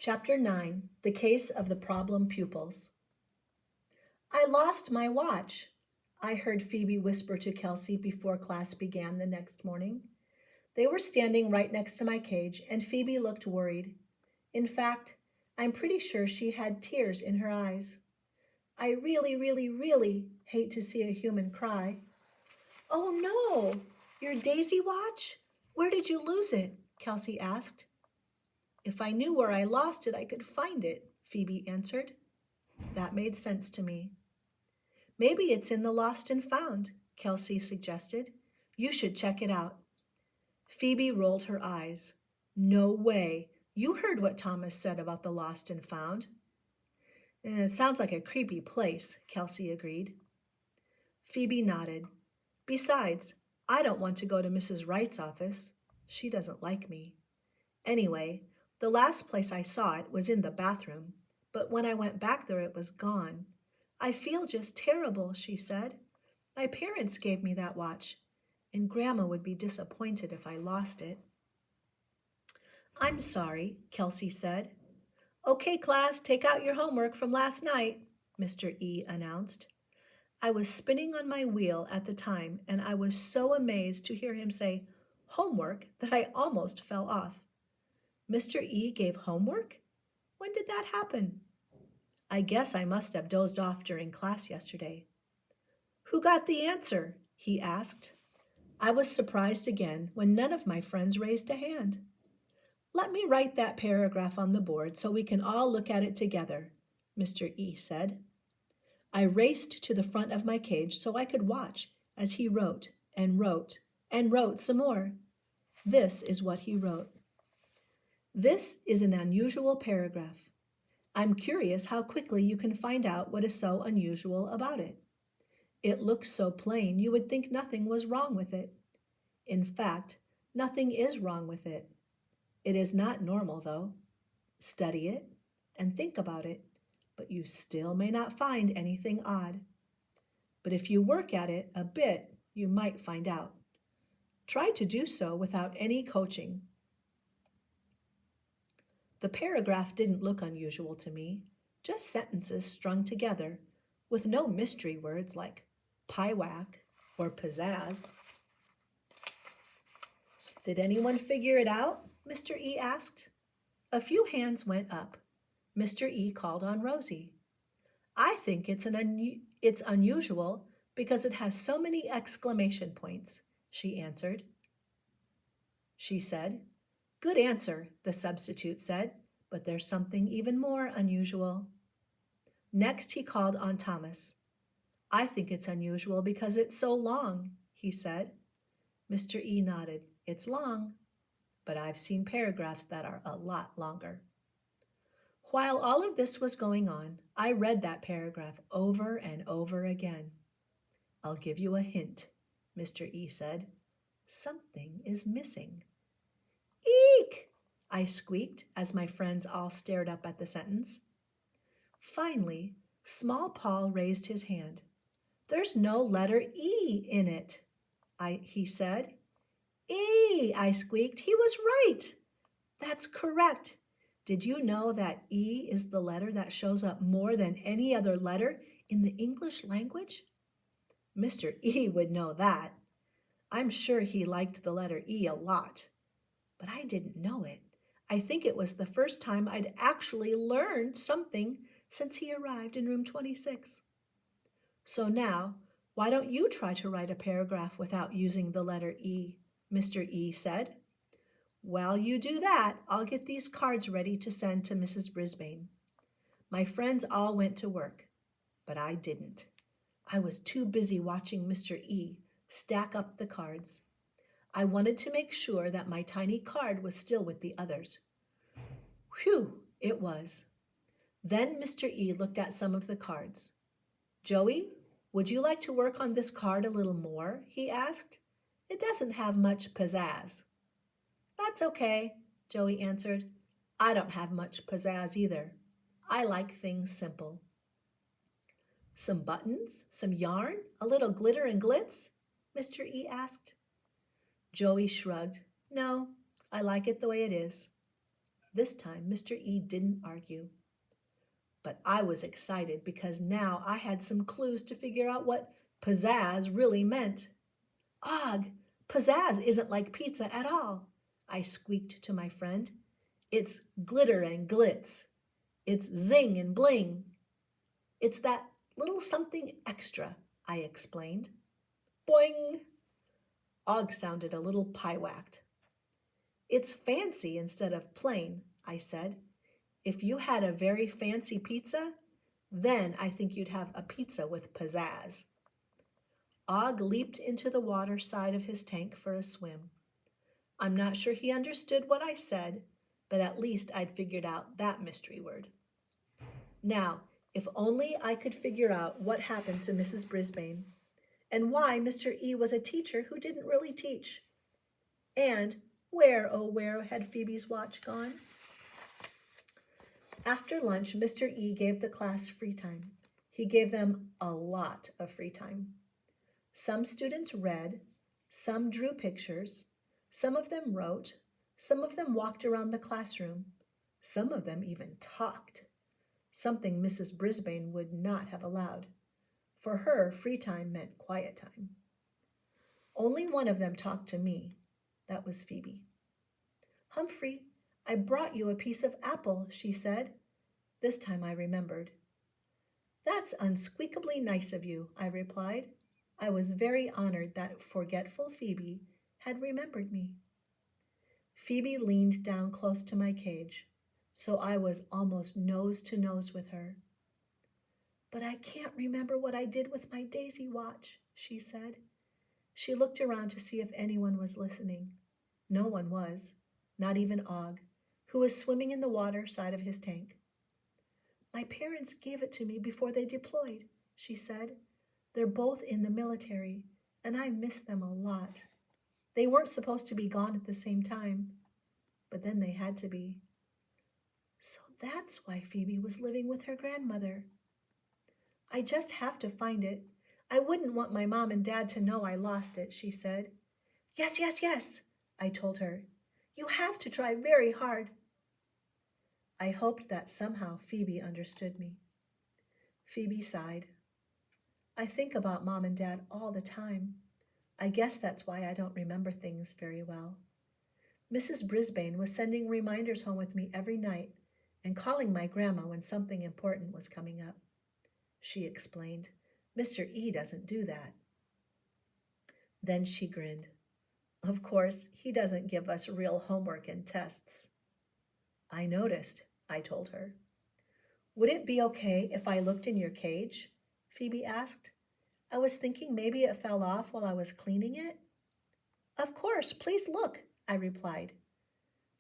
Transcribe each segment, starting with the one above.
Chapter 9, The Case of the Problem Pupils. I lost my watch, I heard Phoebe whisper to Kelsey before class began the next morning. They were standing right next to my cage, and Phoebe looked worried. In fact, I'm pretty sure she had tears in her eyes. I really, really, really hate to see a human cry. Oh no! Your daisy watch? Where did you lose it? Kelsey asked. If I knew where I lost it, I could find it, Phoebe answered. That made sense to me. Maybe it's in the lost and found, Kelsey suggested. You should check it out. Phoebe rolled her eyes. No way. You heard what Thomas said about the lost and found. It sounds like a creepy place, Kelsey agreed. Phoebe nodded. Besides, I don't want to go to Mrs. Wright's office. She doesn't like me. Anyway, the last place I saw it was in the bathroom, but when I went back there it was gone. I feel just terrible, she said. My parents gave me that watch, and Grandma would be disappointed if I lost it. I'm sorry, Kelsey said. Okay, class, take out your homework from last night, Mr. E announced. I was spinning on my wheel at the time, and I was so amazed to hear him say homework that I almost fell off. Mr. E gave homework? When did that happen? I guess I must have dozed off during class yesterday. Who got the answer? He asked. I was surprised again when none of my friends raised a hand. Let me write that paragraph on the board so we can all look at it together, Mr. E said. I raced to the front of my cage so I could watch as he wrote and wrote and wrote some more. This is what he wrote. This is an unusual paragraph. I'm curious how quickly you can find out what is so unusual about it. It looks so plain you would think nothing was wrong with it. In fact, nothing is wrong with it. It is not normal, though. Study it and think about it, but you still may not find anything odd. But if you work at it a bit, you might find out. Try to do so without any coaching. The paragraph didn't look unusual to me, just sentences strung together, with no mystery words like pie-whack or pizzazz. Did anyone figure it out? Mr. E asked. A few hands went up. Mr. E called on Rosie. I think it's unusual because it has so many exclamation points, she answered. She said, Good answer, the substitute said, but there's something even more unusual. Next, he called on Thomas. I think it's unusual because it's so long, he said. Mr. E nodded. It's long, but I've seen paragraphs that are a lot longer. While all of this was going on, I read that paragraph over and over again. I'll give you a hint, Mr. E said. Something is missing. Eek! I squeaked as my friends all stared up at the sentence. Finally, Small Paul raised his hand. There's no letter E in it, he said. E, I squeaked. He was right. That's correct. Did you know that E is the letter that shows up more than any other letter in the English language? Mr. E would know that. I'm sure he liked the letter E a lot. But I didn't know it. I think it was the first time I'd actually learned something since he arrived in room 26. So now, why don't you try to write a paragraph without using the letter E? Mr. E said. While you do that, I'll get these cards ready to send to Mrs. Brisbane. My friends all went to work, but I didn't. I was too busy watching Mr. E stack up the cards. I wanted to make sure that my tiny card was still with the others. Whew, it was. Then Mr. E looked at some of the cards. Joey, would you like to work on this card a little more? He asked. It doesn't have much pizzazz. That's okay, Joey answered. I don't have much pizzazz either. I like things simple. Some buttons, some yarn, a little glitter and glitz? Mr. E asked. Joey shrugged. No, I like it the way it is. This time, Mr. E didn't argue. But I was excited because now I had some clues to figure out what pizzazz really meant. Og, pizzazz isn't like pizza at all, I squeaked to my friend. It's glitter and glitz. It's zing and bling. It's that little something extra, I explained. Boing! Og sounded a little pie-whacked. It's fancy instead of plain, I said. If you had a very fancy pizza, then I think you'd have a pizza with pizzazz. Og leaped into the water side of his tank for a swim. I'm not sure he understood what I said, but at least I'd figured out that mystery word. Now, if only I could figure out what happened to Mrs. Brisbane and why Mr. E was a teacher who didn't really teach. And where, oh where, had Phoebe's watch gone? After lunch, Mr. E gave the class free time. He gave them a lot of free time. Some students read, some drew pictures, some of them wrote, some of them walked around the classroom, some of them even talked, something Mrs. Brisbane would not have allowed. For her, free time meant quiet time. Only one of them talked to me. That was Phoebe. Humphrey, I brought you a piece of apple, she said. This time I remembered. That's unsqueakably nice of you, I replied. I was very honored that forgetful Phoebe had remembered me. Phoebe leaned down close to my cage, so I was almost nose to nose with her. But I can't remember what I did with my daisy watch, she said. She looked around to see if anyone was listening. No one was, not even Og, who was swimming in the water side of his tank. My parents gave it to me before they deployed, she said. They're both in the military, and I miss them a lot. They weren't supposed to be gone at the same time, but then they had to be. So that's why Phoebe was living with her grandmother. I just have to find it. I wouldn't want my mom and dad to know I lost it, she said. Yes, yes, yes, I told her. You have to try very hard. I hoped that somehow Phoebe understood me. Phoebe sighed. I think about Mom and Dad all the time. I guess that's why I don't remember things very well. Mrs. Brisbane was sending reminders home with me every night and calling my grandma when something important was coming up. She explained, Mr. E doesn't do that. Then she grinned. Of course, he doesn't give us real homework and tests. I noticed, I told her. Would it be okay if I looked in your cage? Phoebe asked. I was thinking maybe it fell off while I was cleaning it. Of course, please look, I replied.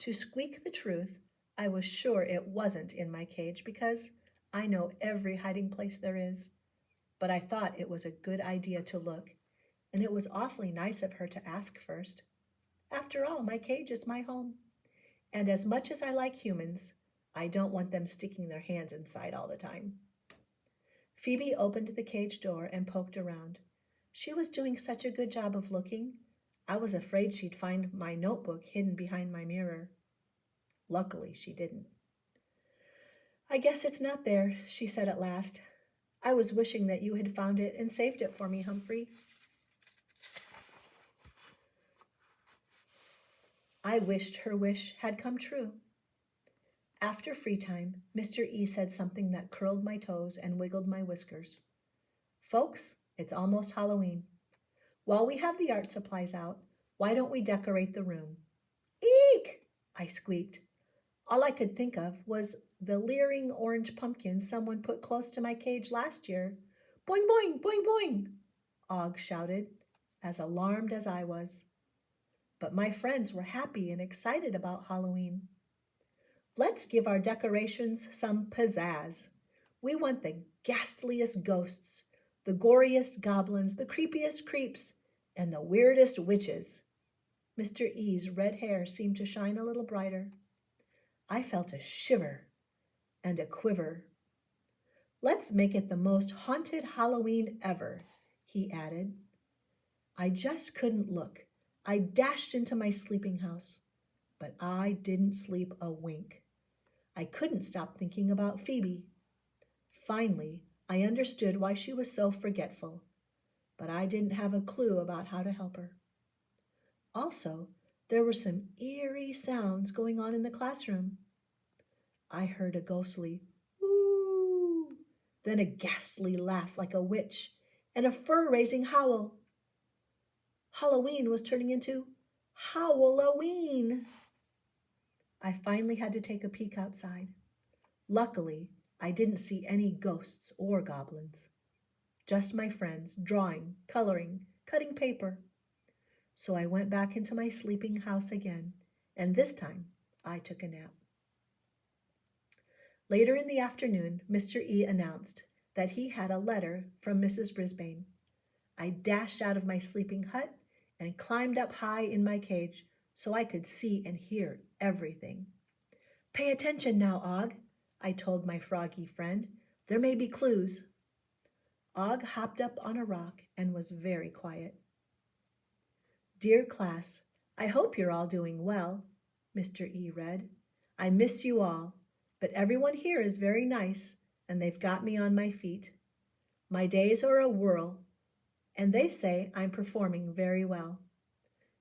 To squeak the truth, I was sure it wasn't in my cage because I know every hiding place there is. But I thought it was a good idea to look, and it was awfully nice of her to ask first. After all, my cage is my home. And as much as I like humans, I don't want them sticking their hands inside all the time. Phoebe opened the cage door and poked around. She was doing such a good job of looking, I was afraid she'd find my notebook hidden behind my mirror. Luckily, she didn't. I guess it's not there, she said at last. I was wishing that you had found it and saved it for me, Humphrey. I wished her wish had come true. After free time, Mr. E said something that curled my toes and wiggled my whiskers. Folks, it's almost Halloween. While we have the art supplies out, why don't we decorate the room? Eek! I squeaked. All I could think of was the leering orange pumpkin someone put close to my cage last year. Boing, boing, boing, boing, Og shouted, as alarmed as I was. But my friends were happy and excited about Halloween. Let's give our decorations some pizzazz. We want the ghastliest ghosts, the goriest goblins, the creepiest creeps, and the weirdest witches. Mr. E's red hair seemed to shine a little brighter. I felt a shiver and a quiver. Let's make it the most haunted Halloween ever, he added. I just couldn't look. I dashed into my sleeping house, but I didn't sleep a wink. I couldn't stop thinking about Phoebe. Finally, I understood why she was so forgetful, but I didn't have a clue about how to help her. Also, there were some eerie sounds going on in the classroom. I heard a ghostly "woo," then a ghastly laugh like a witch, and a fur-raising howl. Halloween was turning into Howloween. I finally had to take a peek outside. Luckily, I didn't see any ghosts or goblins, just my friends drawing, coloring, cutting paper. So I went back into my sleeping house again, and this time I took a nap. Later in the afternoon, Mr. E announced that he had a letter from Mrs. Brisbane. I dashed out of my sleeping hut and climbed up high in my cage so I could see and hear everything. "Pay attention now, Og," I told my froggy friend. "There may be clues." Og hopped up on a rock and was very quiet. "Dear class, I hope you're all doing well," Mr. E read. "I miss you all, but everyone here is very nice, and they've got me on my feet. My days are a whirl, and they say I'm performing very well.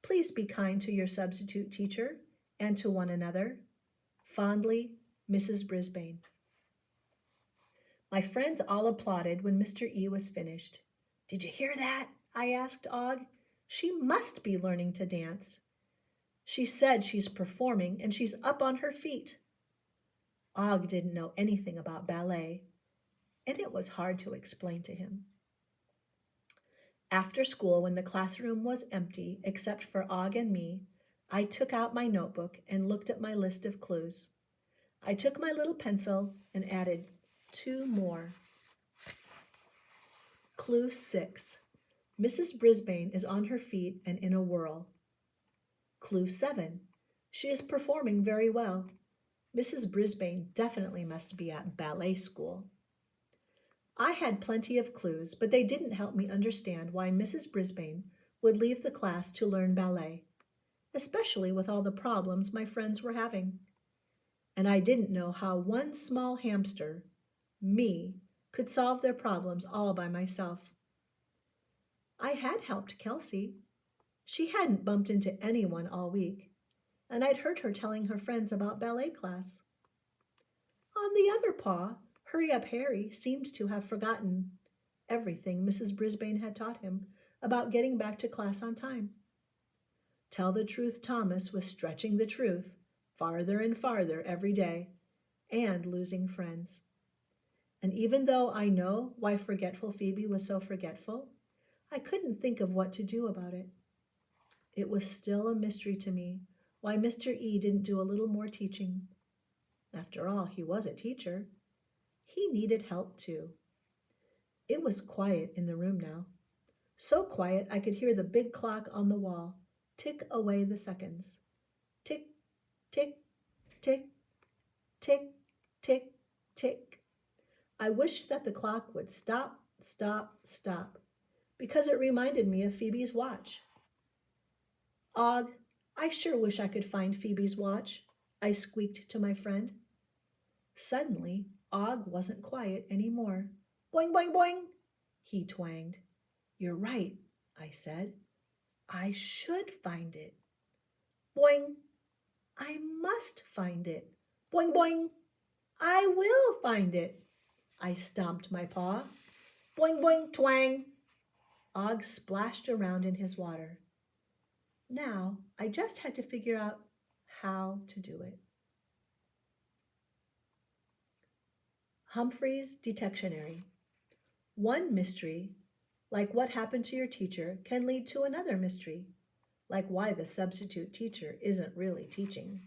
Please be kind to your substitute teacher and to one another. Fondly, Mrs. Brisbane." My friends all applauded when Mr. E was finished. "Did you hear that?" I asked Og. "She must be learning to dance. She said she's performing and she's up on her feet." Og didn't know anything about ballet, and it was hard to explain to him. After school, when the classroom was empty except for Og and me, I took out my notebook and looked at my list of clues. I took my little pencil and added 2 more. Clue 6. Mrs. Brisbane is on her feet and in a whirl. Clue 7. She is performing very well. Mrs. Brisbane definitely must be at ballet school. I had plenty of clues, but they didn't help me understand why Mrs. Brisbane would leave the class to learn ballet, especially with all the problems my friends were having. And I didn't know how one small hamster, me, could solve their problems all by myself. I had helped Kelsey. She hadn't bumped into anyone all week, and I'd heard her telling her friends about ballet class. On the other paw, Hurry Up Harry seemed to have forgotten everything Mrs. Brisbane had taught him about getting back to class on time. Tell the Truth Thomas was stretching the truth farther and farther every day and losing friends. And even though I know why forgetful Phoebe was so forgetful, I couldn't think of what to do about it. It was still a mystery to me why Mr. E didn't do a little more teaching. After all, he was a teacher. He needed help too. It was quiet in the room now. So quiet I could hear the big clock on the wall tick away the seconds. Tick, tick, tick, tick, tick, tick. I wished that the clock would stop, stop, stop, because it reminded me of Phoebe's watch. Og, I sure wish I could find Phoebe's watch, I squeaked to my friend. Suddenly, Og wasn't quiet anymore. Boing, boing, boing, he twanged. You're right, I said. I should find it. Boing, I must find it. Boing, boing, I will find it. I stomped my paw. Boing, boing, twang. Og splashed around in his water. Now, I just had to figure out how to do it. Humphrey's Detectionary. One mystery, like what happened to your teacher, can lead to another mystery, like why the substitute teacher isn't really teaching.